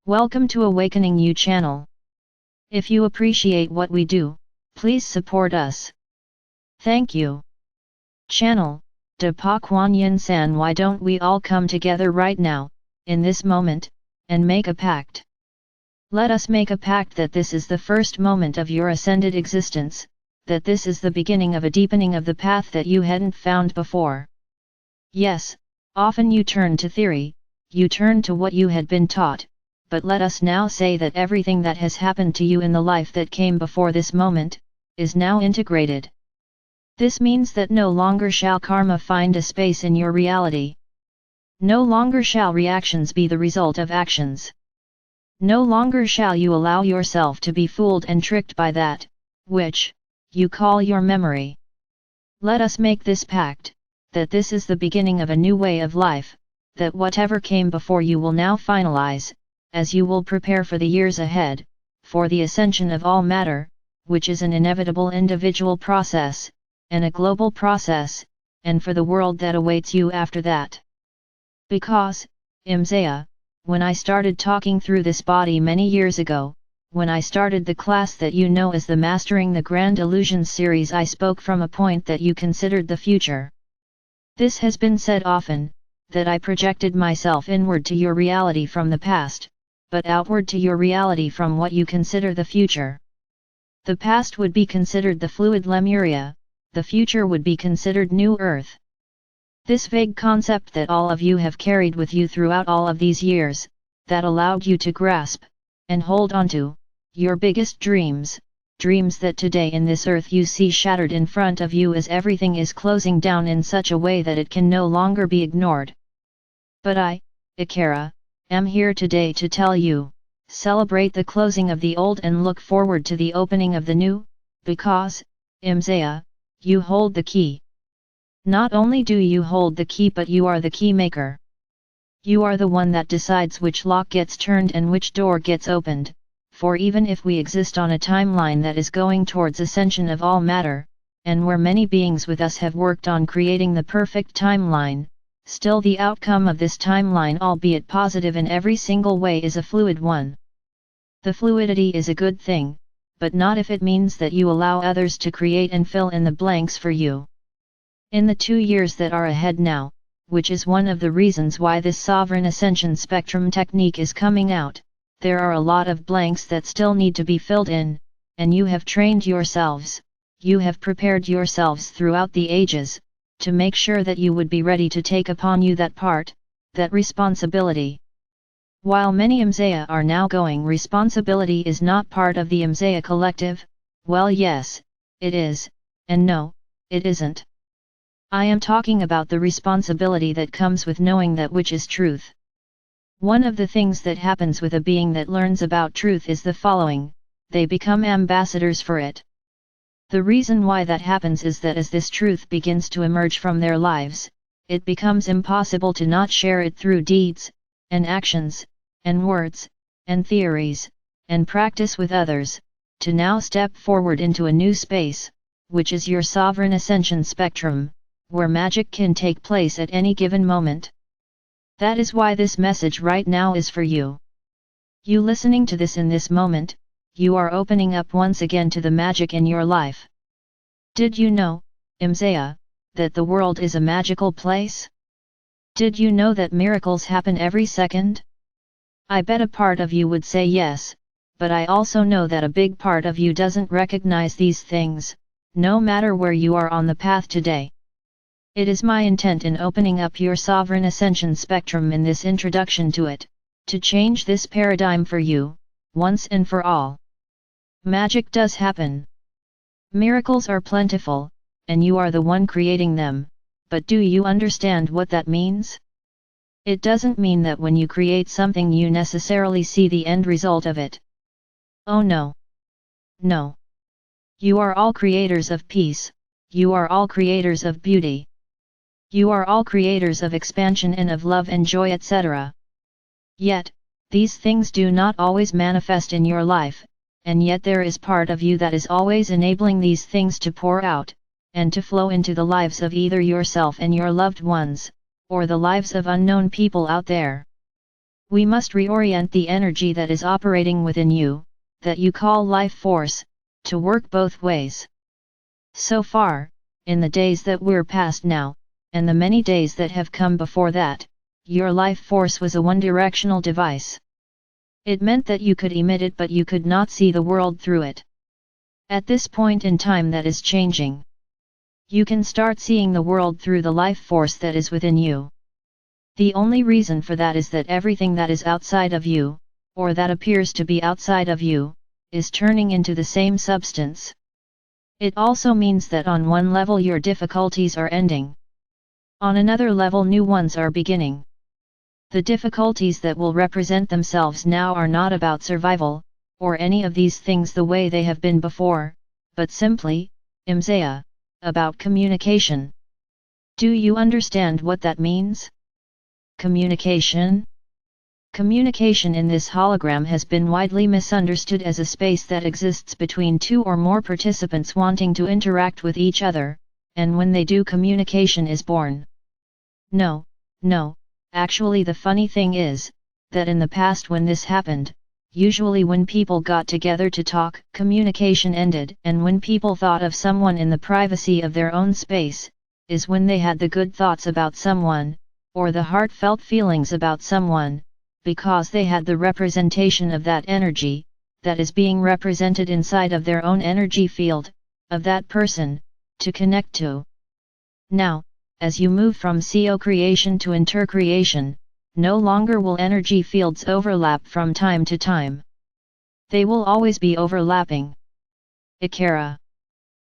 Welcome to AwakeningYOU channel. If you appreciate what we do, please support us. Thank you. Channel, De Pa Kuan Yin San, why don't we all come together right now, in this moment, and make a pact? Let us make a pact that this is the first moment of your ascended existence, that this is the beginning of a deepening of the path that you hadn't found before. Yes, often you turn to theory, you turn to what you had been taught, but let us now say that everything that has happened to you in the life that came before this moment, is now integrated. This means that no longer shall karma find a space in your reality. No longer shall reactions be the result of actions. No longer shall you allow yourself to be fooled and tricked by that, which, you call your memory. Let us make this pact, that this is the beginning of a new way of life, that whatever came before you will now finalize, as you will prepare for the years ahead, for the ascension of all matter, which is an inevitable individual process, and a global process, and for the world that awaits you after that. Because, Imzaya, when I started talking through this body many years ago, when I started the class that you know as the Mastering the Grand Illusions series, I spoke from a point that you considered the future. This has been said often, that I projected myself inward to your reality from the past, but outward to your reality from what you consider the future. The past would be considered the fluid Lemuria, the future would be considered New Earth. This vague concept that all of you have carried with you throughout all of these years, that allowed you to grasp, and hold onto, your biggest dreams, dreams that today in this earth you see shattered in front of you as everything is closing down in such a way that it can no longer be ignored. But I, Ekara, am here today to tell you, celebrate the closing of the old and look forward to the opening of the new, because, Imzaya, you hold the key. Not only do you hold the key, but you are the key maker. You are the one that decides which lock gets turned and which door gets opened, for even if we exist on a timeline that is going towards ascension of all matter, and where many beings with us have worked on creating the perfect timeline, still the outcome of this timeline, albeit positive in every single way, is a fluid one. The fluidity is a good thing, but not if it means that you allow others to create and fill in the blanks for you. In the 2 years that are ahead now, which is one of the reasons why this Sovereign Ascension Spectrum technique is coming out, there are a lot of blanks that still need to be filled in, and you have trained yourselves, you have prepared yourselves throughout the ages, to make sure that you would be ready to take upon you that part, that responsibility. While many Imzaya are now going, responsibility is not part of the Imzaya collective, well, yes, it is, and no, it isn't. I am talking about the responsibility that comes with knowing that which is truth. One of the things that happens with a being that learns about truth is the following: they become ambassadors for it. The reason why that happens is that as this truth begins to emerge from their lives, it becomes impossible to not share it through deeds, and actions, and words, and theories, and practice with others, to now step forward into a new space, which is your Sovereign Ascension Spectrum, where magic can take place at any given moment. That is why this message right now is for you. You listening to this in this moment, you are opening up once again to the magic in your life. Did you know, Imzaya, that the world is a magical place? Did you know that miracles happen every second? I bet a part of you would say yes, but I also know that a big part of you doesn't recognize these things, no matter where you are on the path today. It is my intent in opening up your Sovereign Ascension Spectrum in this introduction to it, to change this paradigm for you, once and for all. Magic does happen. Miracles are plentiful, and you are the one creating them, but do you understand what that means? It doesn't mean that when you create something you necessarily see the end result of it. Oh no. No. You are all creators of peace, you are all creators of beauty. You are all creators of expansion and of love and joy, etc. Yet, these things do not always manifest in your life, and yet there is part of you that is always enabling these things to pour out, and to flow into the lives of either yourself and your loved ones, or the lives of unknown people out there. We must reorient the energy that is operating within you, that you call life force, to work both ways. So far, in the days that we're past now, and the many days that have come before that, your life force was a one-directional device. It meant that you could emit it but you could not see the world through it. At this point in time that is changing. You can start seeing the world through the life force that is within you. The only reason for that is that everything that is outside of you, or that appears to be outside of you, is turning into the same substance. It also means that on one level your difficulties are ending. On another level new ones are beginning. The difficulties that will represent themselves now are not about survival, or any of these things the way they have been before, but simply, Imzaya, about communication. Do you understand what that means? Communication? Communication in this hologram has been widely misunderstood as a space that exists between two or more participants wanting to interact with each other, and when they do communication is born. No, actually the funny thing is, that in the past when this happened, usually when people got together to talk, communication ended, and when people thought of someone in the privacy of their own space, is when they had the good thoughts about someone, or the heartfelt feelings about someone, because they had the representation of that energy, that is being represented inside of their own energy field, of that person, to connect to. Now, as you move from co-creation to intercreation, no longer will energy fields overlap from time to time. They will always be overlapping. Ekara.